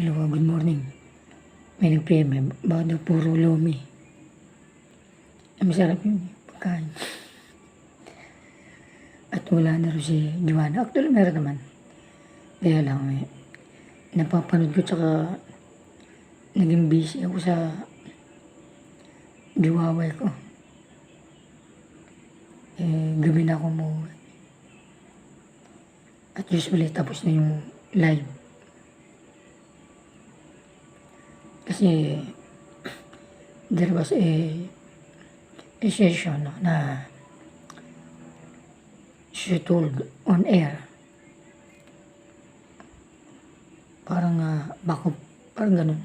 Hello, good morning. May nag-PM, bakit daw puro lomi? Masarap yun, pagkain. At wala na rin si Joanna. Actually, meron naman. Kaya lang, napapanood ko tsaka naging busy ako sa giwaway ko. Gabi na ako umuwi. At usually, tapos na yung live. Kasi, there was a session na she told on air. Parang backup, parang ganun.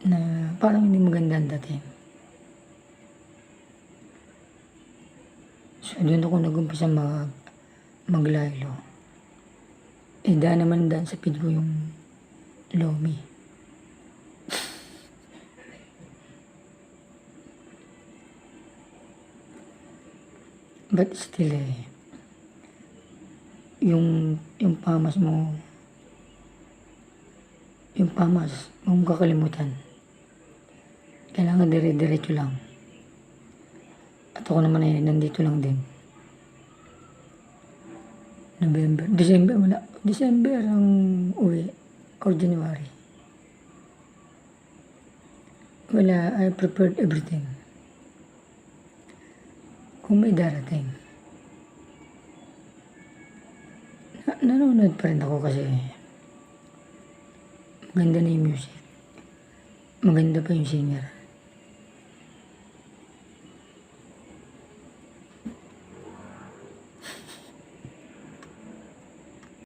Na parang hindi maganda ang dating. So, doon ako nag-umpisa maglaylo. Dahil naman sa feed ko yung lomi. But still yung pamas mo, yung pamas, huwag mong kakalimutan. Kailangan dire-diretso lang. At ako naman nandito lang din. December wala. December ang uwi. Or January. Wala, I prepared everything. Kung may darating. Nanonood pa rin ako kasi maganda na yung music. Maganda pa yung singer.